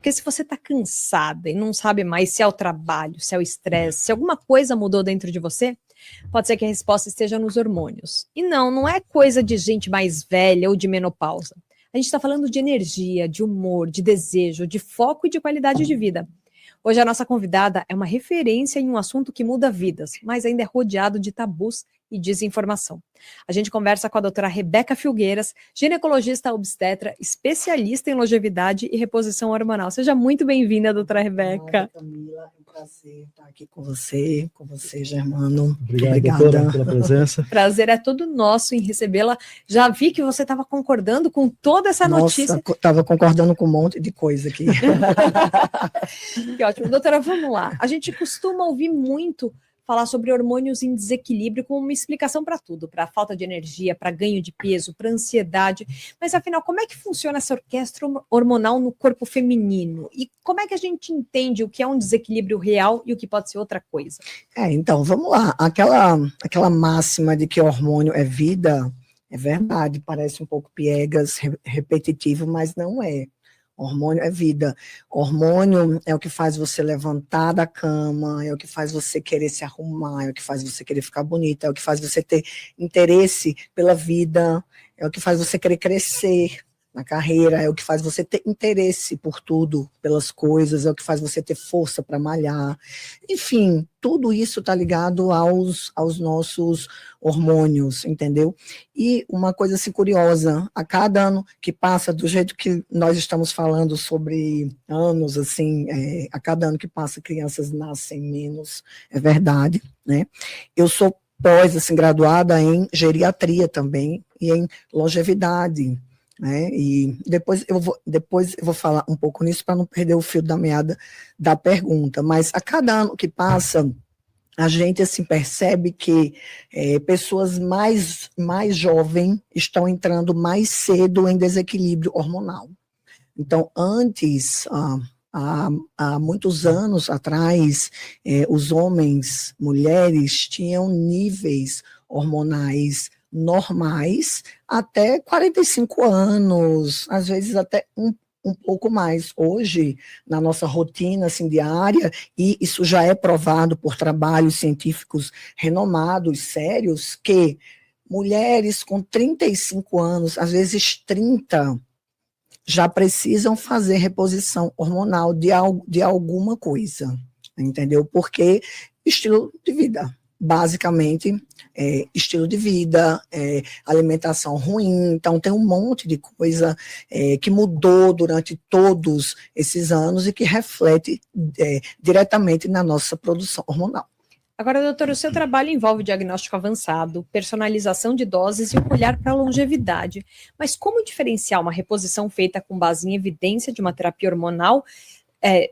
Porque se você está cansada e não sabe mais se é o trabalho, se é o estresse, se alguma coisa mudou dentro de você, pode ser que a resposta esteja nos hormônios. E não é coisa de gente mais velha ou de menopausa. A gente está falando de energia, de humor, de desejo, de foco e de qualidade de vida. Hoje a nossa convidada é uma referência em um assunto que muda vidas, mas ainda é rodeado de tabus e desinformação. A gente conversa com a doutora Rebeca Filgueiras, ginecologista obstetra, especialista em longevidade e reposição hormonal. Seja muito bem-vinda, doutora Rebeca. Camila, é um prazer estar aqui com você, Germano. Obrigado, doutora, pela presença. Prazer é todo nosso em recebê-la. Já vi que você estava concordando com toda essa notícia. Nossa, estava concordando com um monte de coisa aqui. Que ótimo. Doutora, vamos lá. A gente costuma ouvir muito falar sobre hormônios em desequilíbrio como uma explicação para tudo, para falta de energia, para ganho de peso, para ansiedade. Mas, afinal, como é que funciona essa orquestra hormonal no corpo feminino? E como é que a gente entende o que é um desequilíbrio real e o que pode ser outra coisa? Então, vamos lá. Aquela máxima de que hormônio é vida, é verdade, parece um pouco piegas, repetitivo, mas não é. Hormônio é vida. Hormônio é o que faz você levantar da cama, é o que faz você querer se arrumar, é o que faz você querer ficar bonita, é o que faz você ter interesse pela vida, é o que faz você querer crescer na carreira, é o que faz você ter interesse por tudo, pelas coisas, é o que faz você ter força para malhar. Enfim, tudo isso está ligado aos nossos hormônios, entendeu? E uma coisa assim curiosa, a cada ano que passa, do jeito que nós estamos falando sobre anos, assim, a cada ano que passa crianças nascem menos, é verdade, né? Eu sou assim, graduada em geriatria também e em longevidade, né? E depois eu vou falar um pouco nisso para não perder o fio da meada da pergunta, mas a cada ano que passa, a gente assim percebe que pessoas mais jovens estão entrando mais cedo em desequilíbrio hormonal. Então, antes, há muitos anos atrás, os homens, mulheres, tinham níveis hormonais normais até 45 anos, às vezes até um pouco mais. Hoje, na nossa rotina assim, diária, e isso já é provado por trabalhos científicos renomados, sérios, que mulheres com 35 anos, às vezes 30, já precisam fazer reposição hormonal de alguma coisa, entendeu? Porque estilo de vida. Basicamente, estilo de vida, alimentação ruim, então tem um monte de coisa que mudou durante todos esses anos e que reflete diretamente na nossa produção hormonal. Agora, doutora, o seu trabalho envolve diagnóstico avançado, personalização de doses e um olhar para a longevidade. Mas como diferenciar uma reposição feita com base em evidência de uma terapia hormonal,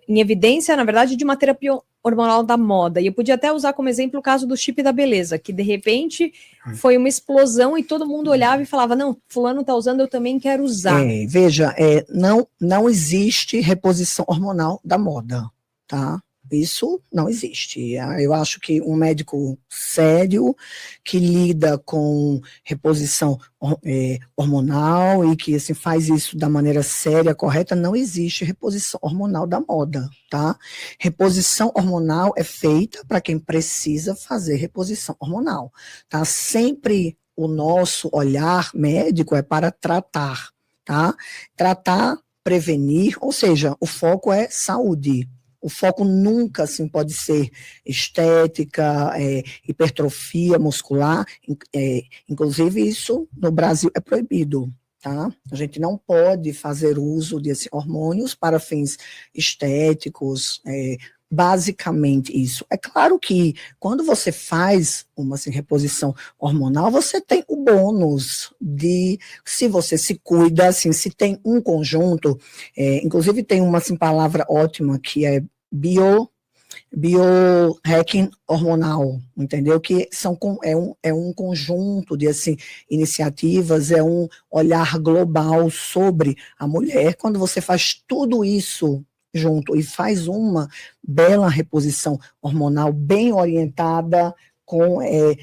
em evidência, na verdade, de uma terapia hormonal da moda? E eu podia até usar como exemplo o caso do chip da beleza, que de repente foi uma explosão e todo mundo olhava e falava, não, fulano está usando, eu também quero usar. Veja, não existe reposição hormonal da moda, tá? Isso não existe. Eu acho que um médico sério que lida com reposição hormonal e que assim, faz isso da maneira séria, correta, não existe reposição hormonal da moda, tá? Reposição hormonal é feita para quem precisa fazer reposição hormonal, tá? Sempre o nosso olhar médico é para tratar, tá? Tratar, prevenir, ou seja, o foco é saúde. O foco nunca assim, pode ser estética, hipertrofia muscular, inclusive isso no Brasil é proibido, tá? A gente não pode fazer uso de hormônios para fins estéticos, basicamente isso. É claro que quando você faz uma assim, reposição hormonal, você tem o bônus de, se você se cuida, assim, se tem um conjunto, inclusive tem uma assim, palavra ótima que é biohacking hormonal, entendeu? Que é um conjunto de assim, iniciativas, é um olhar global sobre a mulher. Quando você faz tudo isso junto e faz uma bela reposição hormonal bem orientada,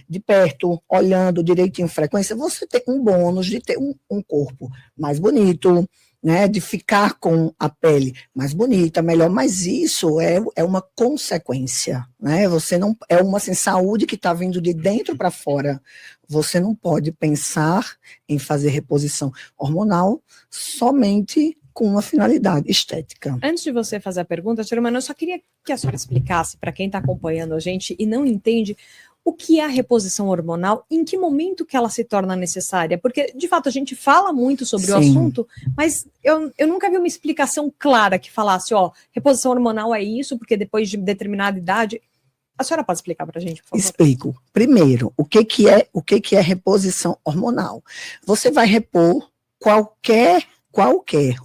de perto, olhando direitinho frequência, você tem um bônus de ter um corpo mais bonito, né, de ficar com a pele mais bonita, melhor, mas isso é uma consequência, né? Você não é uma assim, saúde que está vindo de dentro para fora. Você não pode pensar em fazer reposição hormonal somente com uma finalidade estética. Antes de você fazer a pergunta, Tia Romana, eu só queria que a senhora explicasse para quem está acompanhando a gente e não entende o que é a reposição hormonal, em que momento que ela se torna necessária, porque, de fato, a gente fala muito sobre o assunto, mas eu nunca vi uma explicação clara que falasse, ó, reposição hormonal é isso, porque depois de determinada idade... A senhora pode explicar para a gente, por favor? Explico. Primeiro, o que é reposição hormonal? Você vai repor qualquer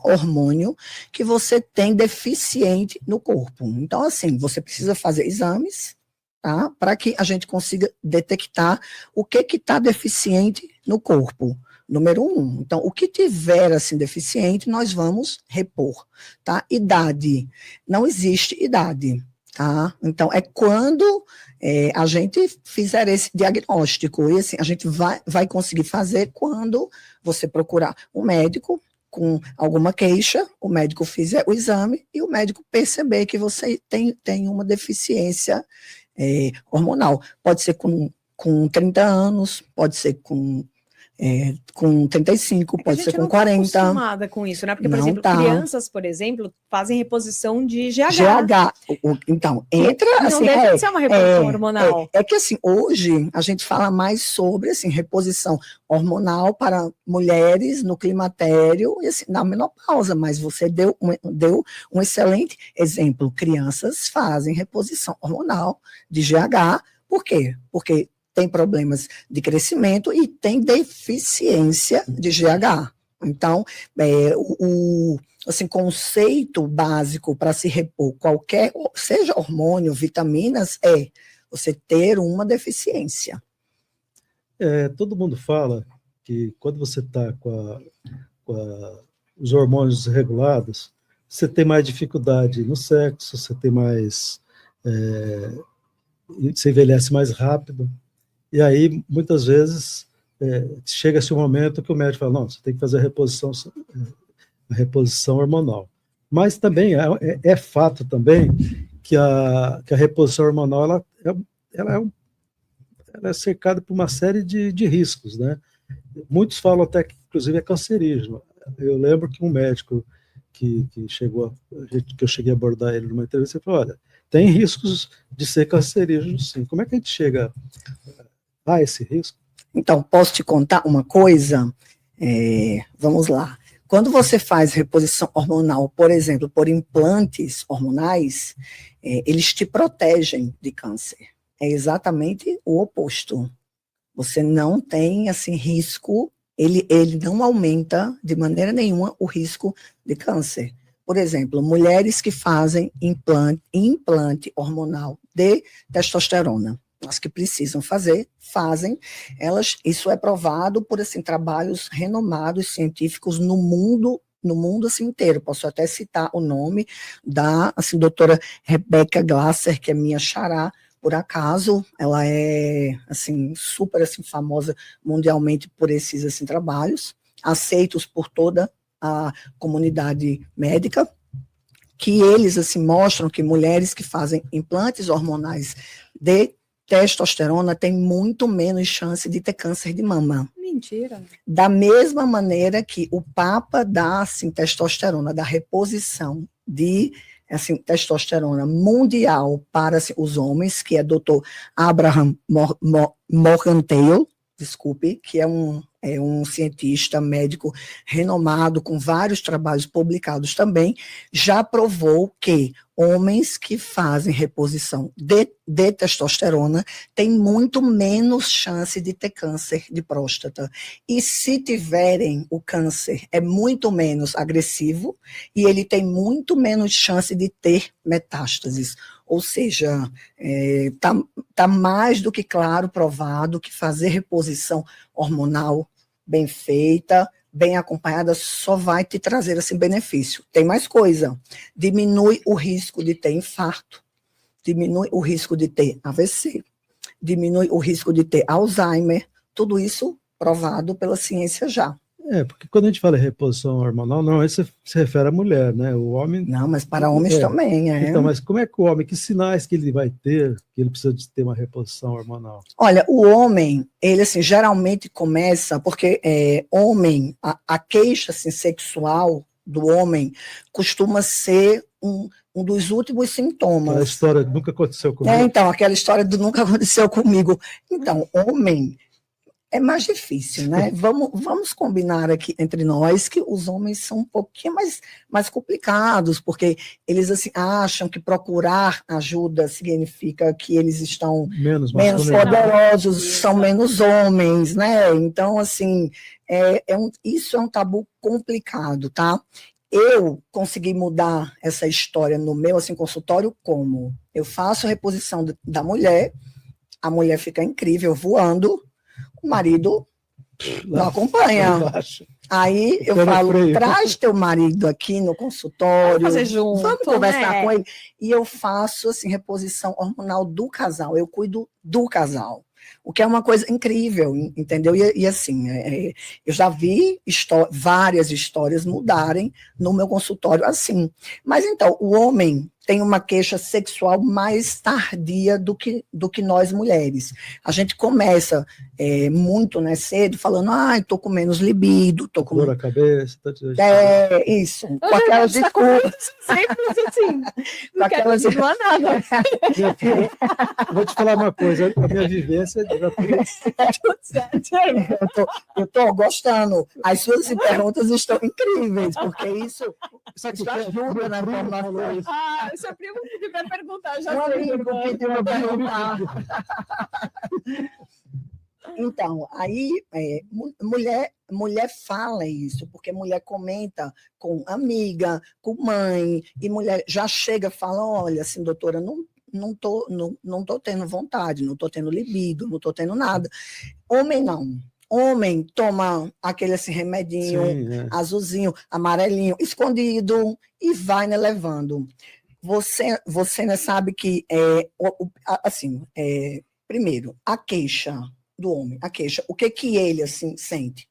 hormônio que você tem deficiente no corpo. Então, assim, você precisa fazer exames, tá? Para que a gente consiga detectar o que está deficiente no corpo. Número 1. Então, o que tiver assim deficiente, nós vamos repor, tá? Idade. Não existe idade, tá? Então, é quando a gente fizer esse diagnóstico. E assim, a gente vai conseguir fazer quando você procurar um médico com alguma queixa, o médico fizer o exame e o médico perceber que você tem uma deficiência hormonal. Pode ser com 30 anos, pode ser com 35, pode ser com 40. A gente não está acostumada com isso, né? Porque, por exemplo, crianças, por exemplo, fazem reposição de GH. Então, entra... Não assim, deve ser uma reposição hormonal. É que, assim, hoje a gente fala mais sobre, assim, reposição hormonal para mulheres no climatério e, assim, na menopausa, mas você deu um excelente exemplo. Crianças fazem reposição hormonal de GH. Por quê? Porque tem problemas de crescimento e tem deficiência de GH. Então, o conceito básico para se repor qualquer, seja hormônio, vitaminas, é você ter uma deficiência. Todo mundo fala que quando você está com os hormônios desregulados, você tem mais dificuldade no sexo, você tem mais... você envelhece mais rápido. E aí, muitas vezes, chega-se um momento que o médico fala, não, você tem que fazer a reposição hormonal. Mas também é fato também que a reposição hormonal ela é cercada por uma série de riscos, né? Muitos falam até que, inclusive, é cancerígeno. Eu lembro que um médico que eu cheguei a abordar ele numa entrevista, ele falou, olha, tem riscos de ser cancerígeno, sim. Como é que a gente chega a esse risco? Então, posso te contar uma coisa? Vamos lá. Quando você faz reposição hormonal, por exemplo, por implantes hormonais, eles te protegem de câncer. É exatamente o oposto. Você não tem, assim, risco, ele não aumenta de maneira nenhuma o risco de câncer. Por exemplo, mulheres que fazem implante hormonal de testosterona, as que precisam fazer, fazem, isso é provado por, assim, trabalhos renomados científicos no mundo assim, inteiro. Posso até citar o nome da, assim, doutora Rebecca Glasser, que é minha xará, por acaso, ela é, assim, super, assim, famosa mundialmente por esses, assim, trabalhos, aceitos por toda a comunidade médica, que eles, assim, mostram que mulheres que fazem implantes hormonais de testosterona têm muito menos chance de ter câncer de mama. Mentira. Da mesma maneira que o Papa dá, assim, testosterona, da reposição de, assim, testosterona mundial para, assim, os homens, que é Dr. Abraham Morgenthau, desculpe, que é um cientista médico renomado, com vários trabalhos publicados também, já provou que homens que fazem reposição de testosterona têm muito menos chance de ter câncer de próstata. E se tiverem, o câncer é muito menos agressivo e ele tem muito menos chance de ter metástases. Ou seja, tá mais do que claro, provado, que fazer reposição hormonal bem feita, bem acompanhada, só vai te trazer esse benefício. Tem mais coisa, diminui o risco de ter infarto, diminui o risco de ter AVC, diminui o risco de ter Alzheimer, tudo isso provado pela ciência já. Porque quando a gente fala em reposição hormonal, não, isso se refere à mulher, né? O homem... Não, mas para homens também, Então, mas como é que o homem, que sinais que ele vai ter, que ele precisa de ter uma reposição hormonal? Olha, o homem, ele assim, geralmente começa, porque homem, a queixa assim, sexual do homem costuma ser um dos últimos sintomas. Aquela história nunca aconteceu comigo. Então, aquela história do nunca aconteceu comigo. Então, homem é mais difícil, né? Vamos combinar aqui entre nós que os homens são um pouquinho mais complicados, porque eles assim, acham que procurar ajuda significa que eles estão menos poderosos, são menos homens, né? Então, assim, isso é um tabu complicado, tá? Eu consegui mudar essa história no meu assim, consultório como? Eu faço a reposição da mulher, a mulher fica incrível, voando, o marido não acompanha. Aí eu falo, traz teu marido aqui no consultório, fazer junto, vamos conversar com ele. E eu faço assim, reposição hormonal do casal, eu cuido do casal. O que é uma coisa incrível, entendeu? E assim, eu já vi várias histórias mudarem no meu consultório assim. Mas então, o homem tem uma queixa sexual mais tardia do que nós mulheres. A gente começa muito, né, cedo, falando, tô com menos libido, tô com... Dor na cabeça. Isso. Com aquelas desculpas. Sempre assim. Com aquelas... Não há nada. Vou te falar uma coisa, a minha vivência... Eu tô gostando. As suas perguntas estão incríveis, porque isso ajuda na informação. Seu primo pediu para perguntar, já Meu sei. amigo pediu para perguntar. Então, aí, mulher fala isso, porque mulher comenta com amiga, com mãe, e mulher já chega e fala, olha, assim, doutora, não tô tendo vontade, não tô tendo libido, não tô tendo nada. Homem não. Homem toma aquele assim, remedinho, azulzinho, amarelinho, escondido, e vai, né, levando. Você né, sabe que, primeiro, a queixa do homem, o que ele assim, sente?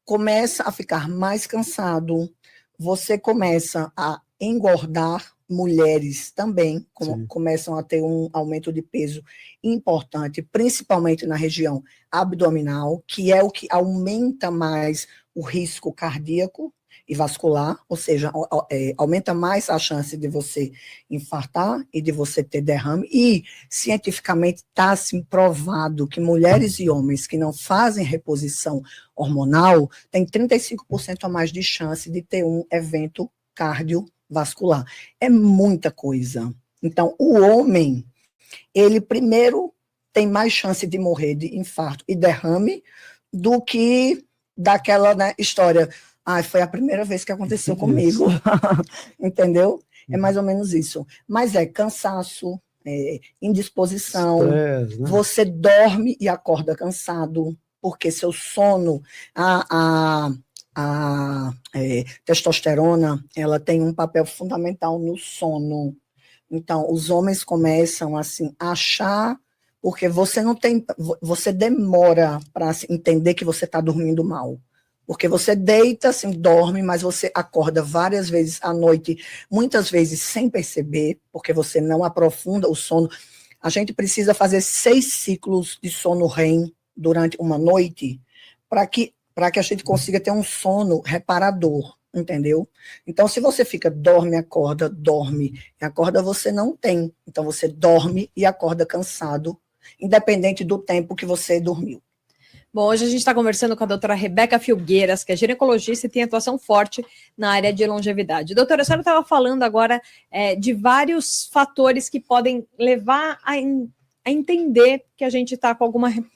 Começa a ficar mais cansado, você começa a engordar, mulheres também começam a ter um aumento de peso importante, principalmente na região abdominal, que é o que aumenta mais o risco cardíaco e vascular, ou seja, aumenta mais a chance de você infartar e de você ter derrame, e cientificamente está assim, provado que mulheres e homens que não fazem reposição hormonal têm 35% a mais de chance de ter um evento cardiovascular. É muita coisa. Então, o homem, ele primeiro tem mais chance de morrer de infarto e derrame do que daquela, né, história... foi a primeira vez que aconteceu comigo. Entendeu? É mais ou menos isso. Mas cansaço, indisposição, stress, né? Você dorme e acorda cansado, porque seu sono, a testosterona, ela tem um papel fundamental no sono. Então, os homens começam assim, a achar, porque você demora para entender que você está dormindo mal. Porque você deita, assim, dorme, mas você acorda várias vezes à noite, muitas vezes sem perceber, porque você não aprofunda o sono. A gente precisa fazer 6 ciclos de sono REM durante uma noite para que a gente consiga ter um sono reparador, entendeu? Então, se você fica dorme, acorda, você não tem. Então, você dorme e acorda cansado, independente do tempo que você dormiu. Bom, hoje a gente está conversando com a doutora Rebeca Filgueiras, que é ginecologista e tem atuação forte na área de longevidade. Doutora, a senhora estava falando agora de vários fatores que podem levar a entender que a gente está com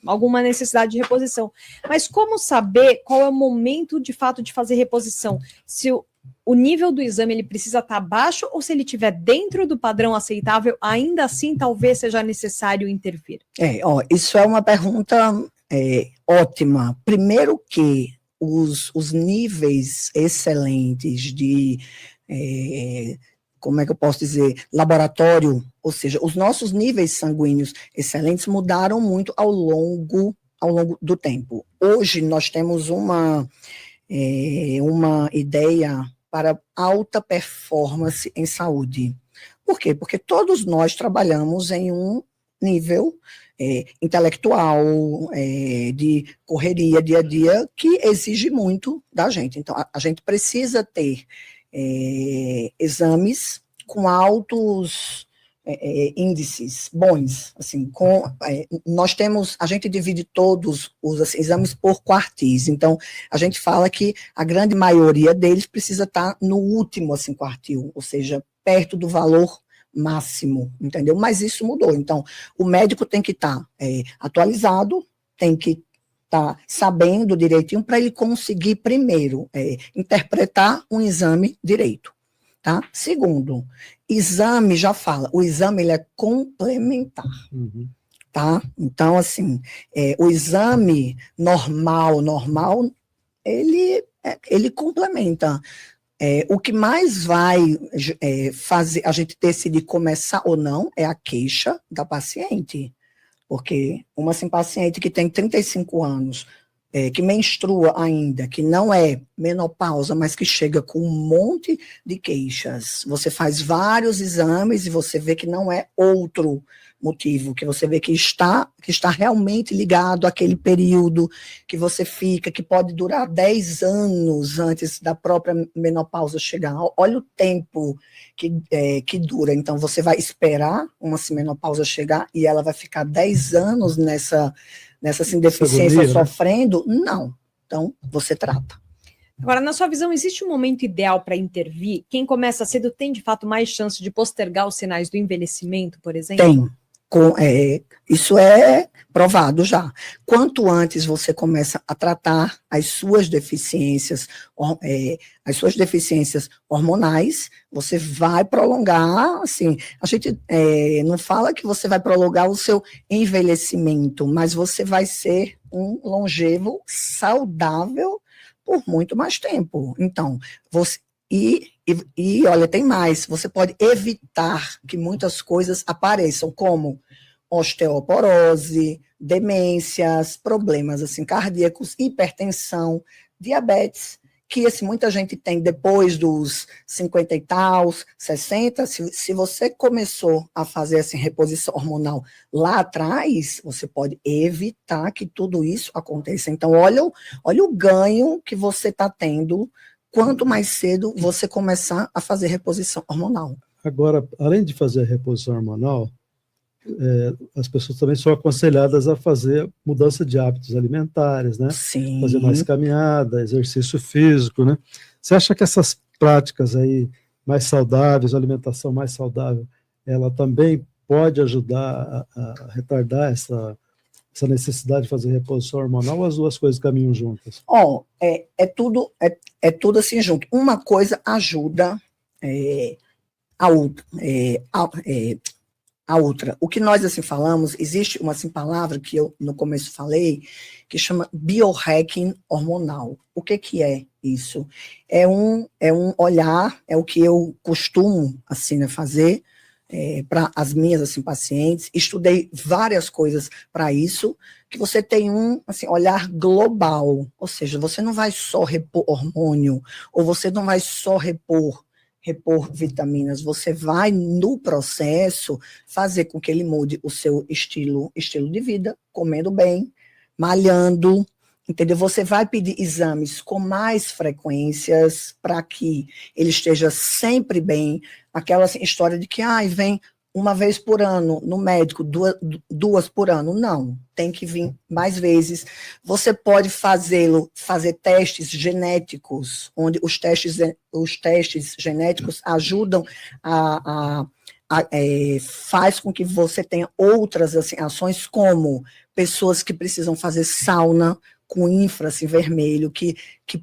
alguma necessidade de reposição. Mas como saber qual é o momento, de fato, de fazer reposição? Se o nível do exame ele precisa estar abaixo ou se ele estiver dentro do padrão aceitável, ainda assim talvez seja necessário intervir? Isso é uma pergunta... ótima. Primeiro que os níveis excelentes de como é que eu posso dizer, laboratório, ou seja, os nossos níveis sanguíneos excelentes mudaram muito ao longo do tempo. Hoje nós temos uma ideia para alta performance em saúde. Por quê? Porque todos nós trabalhamos em um nível intelectual, de correria dia a dia, que exige muito da gente. Então, a gente precisa ter exames com altos índices bons, assim, a gente divide todos os assim, exames por quartis, então a gente fala que a grande maioria deles precisa estar no último assim, quartil, ou seja, perto do valor máximo, entendeu? Mas isso mudou, então o médico tem que estar atualizado, tem que estar sabendo direitinho para ele conseguir primeiro interpretar um exame direito. Tá? Segundo, exame já fala, o exame ele é complementar, tá? Então, assim, o exame normal, ele complementa. O que mais vai fazer a gente decidir começar ou não é a queixa da paciente, porque uma assim, paciente que tem 35 anos, que menstrua ainda, que não é menopausa, mas que chega com um monte de queixas. Você faz vários exames e você vê que não é outro motivo, que você vê que está realmente ligado àquele período que você fica, que pode durar 10 anos antes da própria menopausa chegar. Olha o tempo que dura. Então, você vai esperar uma menopausa chegar e ela vai ficar 10 anos nessa assim, deficiência agonia, sofrendo? Né? Não. Então, você trata. Agora, na sua visão, existe um momento ideal para intervir? Quem começa cedo tem, de fato, mais chance de postergar os sinais do envelhimento, por exemplo? Tem. Isso é provado já. Quanto antes você começa a tratar as suas deficiências hormonais, você vai prolongar, assim, a gente não fala que você vai prolongar o seu envelhecimento, mas você vai ser um longevo saudável por muito mais tempo. Então, olha, tem mais, você pode evitar que muitas coisas apareçam, como osteoporose, demências, problemas assim, cardíacos, hipertensão, diabetes, que assim, muita gente tem depois dos 50 e tal, 60, se você começou a fazer assim, reposição hormonal lá atrás, você pode evitar que tudo isso aconteça. Então, olha o ganho que você está tendo quanto mais cedo você começar a fazer reposição hormonal. Agora, além de fazer a reposição hormonal, as pessoas também são aconselhadas a fazer mudança de hábitos alimentares, né? Sim. Fazer mais caminhada, exercício físico, né? Você acha que essas práticas aí mais saudáveis, alimentação mais saudável, ela também pode ajudar a retardar essa necessidade de fazer reposição hormonal, ou as duas coisas caminham juntas? É tudo assim junto. Uma coisa ajuda a outra. A outra. O que nós assim falamos, existe uma assim, palavra que eu no começo falei, que chama biohacking hormonal. O que é isso? É um olhar, é o que eu costumo assim, né, fazer para as minhas assim, pacientes. Estudei várias coisas para isso, que você tem um assim, olhar global, ou seja, você não vai só repor hormônio, ou você não vai só repor vitaminas, você vai, no processo, fazer com que ele mude o seu estilo de vida, comendo bem, malhando, entendeu? Você vai pedir exames com mais frequências para que ele esteja sempre bem, aquela assim, história de que vem uma vez por ano no médico, duas por ano. Não, tem que vir mais vezes. Você pode fazer testes genéticos, onde os testes genéticos ajudam faz com que você tenha outras assim, ações, como pessoas que precisam fazer sauna com infravermelho, que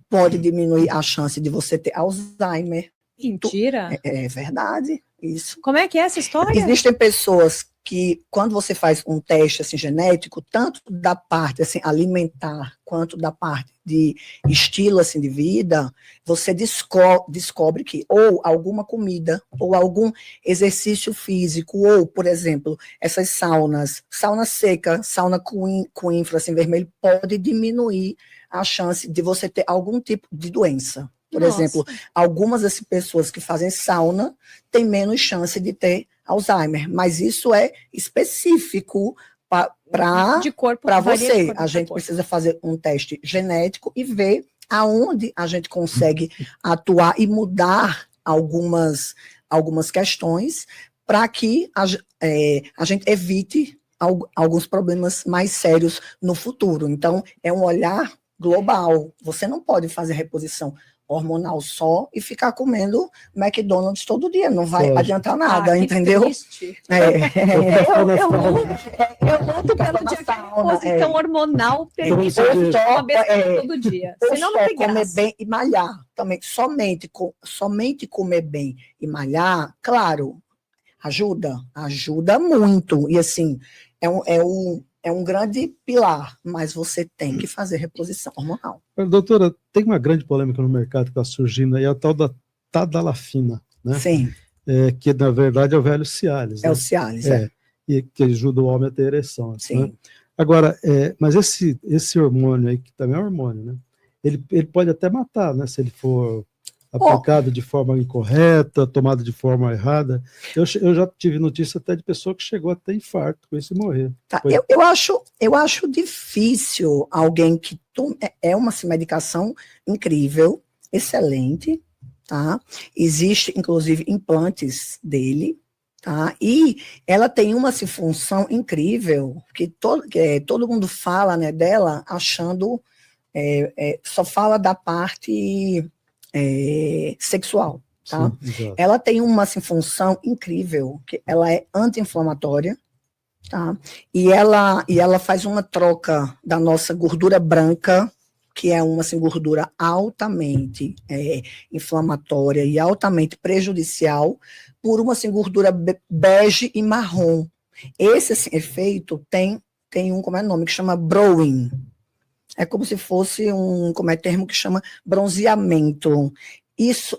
pode diminuir a chance de você ter Alzheimer. Mentira. É verdade. Isso. Como é que é essa história? Existem pessoas que, quando você faz um teste assim, genético, tanto da parte assim, alimentar, quanto da parte de estilo assim, de vida, você descobre que ou alguma comida, ou algum exercício físico, ou, por exemplo, essas sauna seca, sauna com infra assim, vermelho, pode diminuir a chance de você ter algum tipo de doença. Por exemplo, algumas das pessoas que fazem sauna têm menos chance de ter Alzheimer, mas isso é específico para você. A gente precisa fazer um teste genético e ver aonde a gente consegue atuar e mudar algumas questões para que a gente evite alguns problemas mais sérios no futuro. Então, é um olhar global. Você não pode fazer reposição hormonal só e ficar comendo McDonald's todo dia, não vai adiantar nada, entendeu? Eu luto pelo dia que a reposição hormonal permite uma besteira todo dia. Senão não tem graça. Comer bem e malhar também, somente comer bem e malhar, claro, ajuda muito, e assim, é um grande pilar, mas você tem que fazer reposição hormonal. Doutora, tem uma grande polêmica no mercado que está surgindo aí, é a tal da Tadalafina, né? Sim. Que na verdade é o velho Cialis. É o Cialis, E que ajuda o homem a ter ereção. Sim. Né? Agora, mas esse hormônio aí, que também é hormônio, né? Ele pode até matar, né? Se ele for aplicado de forma incorreta, tomado de forma errada. Eu já tive notícia até de pessoa que chegou até infarto com isso e morrer. Tá, eu acho difícil alguém que tome, uma medicação incrível, excelente, tá? Existe, inclusive, implantes dele, tá? E ela tem uma função incrível, que todo mundo fala, né, dela, achando, só fala da parte sexual, tá? Sim, ela tem uma função incrível, que ela é anti-inflamatória, tá? E ela faz uma troca da nossa gordura branca, que é uma gordura altamente inflamatória e altamente prejudicial, por uma gordura bege e marrom. Esse efeito tem como é o nome, que chama browning. É como se fosse termo que chama bronzeamento.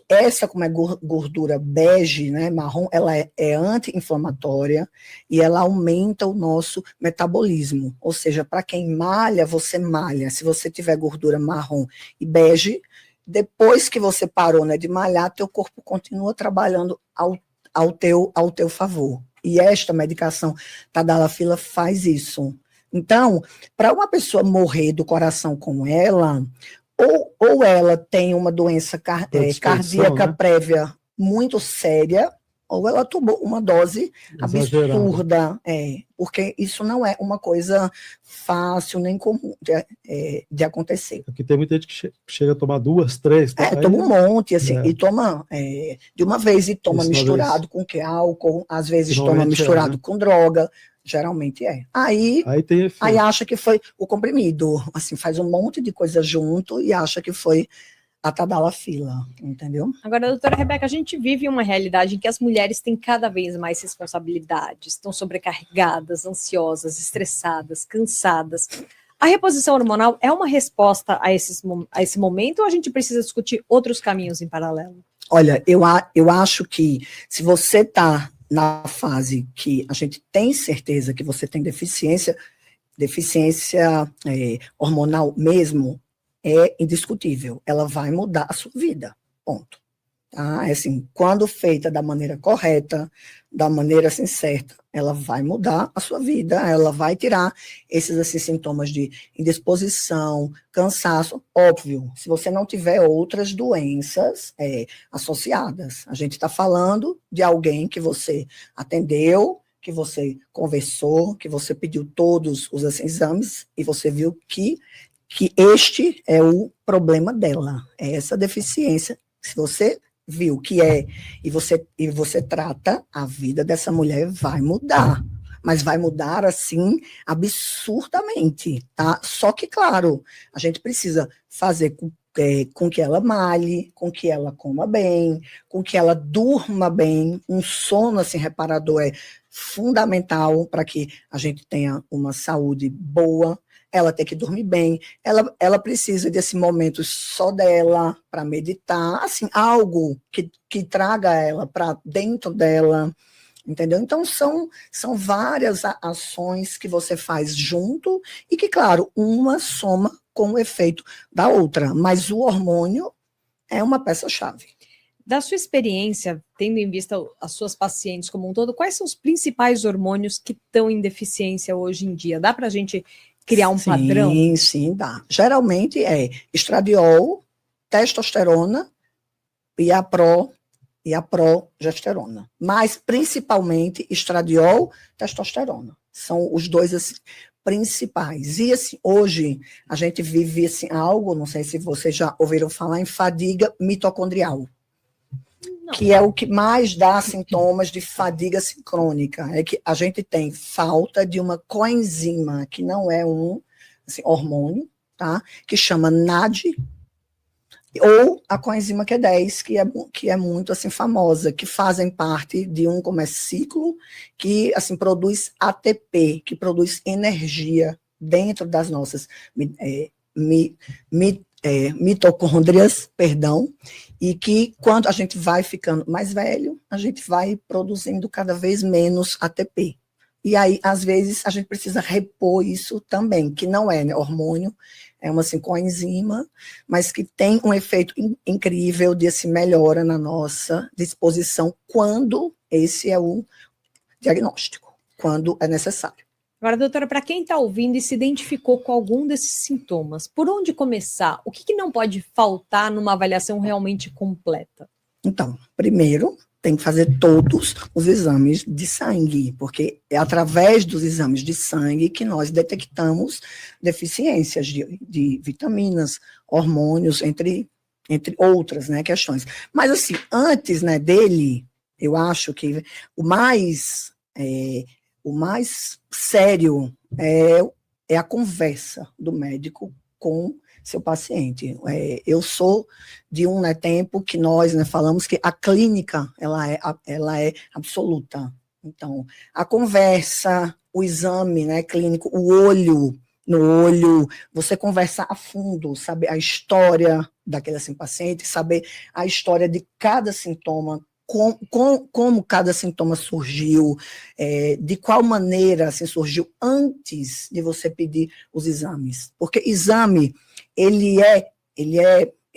Essa como é gordura bege, né, marrom, ela é anti-inflamatória e ela aumenta o nosso metabolismo. Ou seja, para quem malha, você malha. Se você tiver gordura marrom e bege, depois que você parou, né, de malhar, teu corpo continua trabalhando ao teu favor. E esta medicação Tadalafila faz isso. Então, para uma pessoa morrer do coração como ela, ou ela tem uma doença cardíaca, né, prévia muito séria, ou ela tomou uma dose absurda, porque isso não é uma coisa fácil nem comum de acontecer. Porque tem muita gente que chega a tomar 2, 3... toma um monte, assim, e toma de uma vez, e toma isso misturado com álcool, às vezes toma misturado com droga, geralmente Aí acha que foi o comprimido, assim, faz um monte de coisa junto e acha que foi a Tadalafila, entendeu? Agora, doutora Rebeca, a gente vive uma realidade em que as mulheres têm cada vez mais responsabilidades, estão sobrecarregadas, ansiosas, estressadas, cansadas. A reposição hormonal é uma resposta a esse momento, ou a gente precisa discutir outros caminhos em paralelo? Olha, eu acho que se você está na fase que a gente tem certeza que você tem deficiência hormonal mesmo, é indiscutível. Ela vai mudar a sua vida, ponto. Tá? Assim, quando feita da maneira correta, da maneira assim, certa, ela vai mudar a sua vida, ela vai tirar esses assim, sintomas de indisposição, cansaço, óbvio, se você não tiver outras doenças associadas. A gente está falando de alguém que você atendeu, que você conversou, que você pediu todos os assim, exames, e você viu que este é o problema dela, é essa deficiência. Se você viu que e você trata, a vida dessa mulher vai mudar, mas vai mudar assim absurdamente, tá? Só que, claro, a gente precisa fazer com que ela malhe, com que ela coma bem, com que ela durma bem. Um sono assim, reparador é fundamental para que a gente tenha uma saúde boa. Ela tem que dormir bem, ela precisa desse momento só dela para meditar, assim, algo que traga ela para dentro dela, entendeu? Então, são várias ações que você faz junto e que, claro, uma soma com o efeito da outra, mas o hormônio é uma peça-chave. Da sua experiência, tendo em vista as suas pacientes como um todo, quais são os principais hormônios que estão em deficiência hoje em dia? Dá para a gente criar um padrão? Sim, dá. Geralmente é estradiol, testosterona e a progesterona. Mas principalmente estradiol, testosterona. São os dois assim, principais. E assim, hoje a gente vive assim, algo, não sei se vocês já ouviram falar em fadiga mitocondrial. Não. Que é o que mais dá sintomas de fadiga sincrônica. É que a gente tem falta de uma coenzima, que não é um assim, hormônio, tá? Que chama NAD, ou a coenzima Q10, que é muito assim, famosa, que fazem parte de um como é, ciclo que assim, produz ATP, que produz energia dentro das nossas mitocôndrias, e que quando a gente vai ficando mais velho, a gente vai produzindo cada vez menos ATP. E aí, às vezes, a gente precisa repor isso também, que não é, né, hormônio, é uma assim, coenzima, mas que tem um efeito incrível de assim, melhora na nossa disposição quando esse é o diagnóstico, quando é necessário. Agora, doutora, para quem está ouvindo e se identificou com algum desses sintomas, por onde começar? O que não pode faltar numa avaliação realmente completa? Então, primeiro, tem que fazer todos os exames de sangue, porque é através dos exames de sangue que nós detectamos deficiências de vitaminas, hormônios, entre outras, né, questões. Mas, assim, antes, né, dele, eu acho que o mais sério é a conversa do médico com seu paciente. Eu sou de um, né, tempo que nós, né, falamos que a clínica ela é absoluta. Então, a conversa, o exame, né, clínico, o olho no olho, você conversar a fundo, saber a história daquele assim, paciente, saber a história de cada sintoma, como cada sintoma surgiu, de qual maneira assim, surgiu antes de você pedir os exames. Porque exame, ele é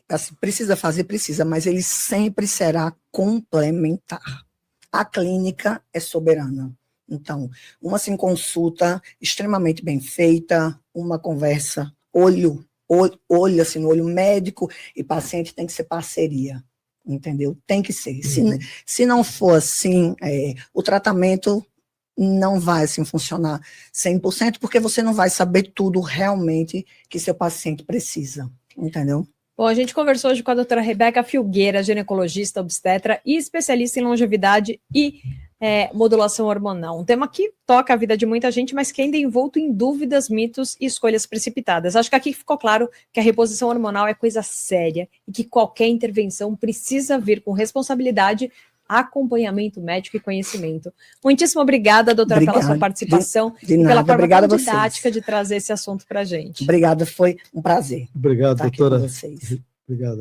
assim, precisa fazer, mas ele sempre será complementar. A clínica é soberana. Então, uma assim, consulta extremamente bem feita, uma conversa olho assim, no olho médico e paciente tem que ser parceria. Entendeu? Tem que ser. Se não for assim, o tratamento não vai assim, funcionar 100%, porque você não vai saber tudo realmente que seu paciente precisa. Entendeu? Bom, a gente conversou hoje com a doutora Rebeca Filgueira, ginecologista, obstetra e especialista em longevidade e modulação hormonal. Um tema que toca a vida de muita gente, mas que ainda é envolto em dúvidas, mitos e escolhas precipitadas. Acho que aqui ficou claro que a reposição hormonal é coisa séria e que qualquer intervenção precisa vir com responsabilidade, acompanhamento médico e conhecimento. Muitíssimo obrigada, doutora, pela sua participação de e nada. pela forma Obrigada tão a didática vocês. de trazer esse assunto para a gente. Obrigada, foi um prazer. Obrigado, estar aqui doutora. com vocês. Obrigado.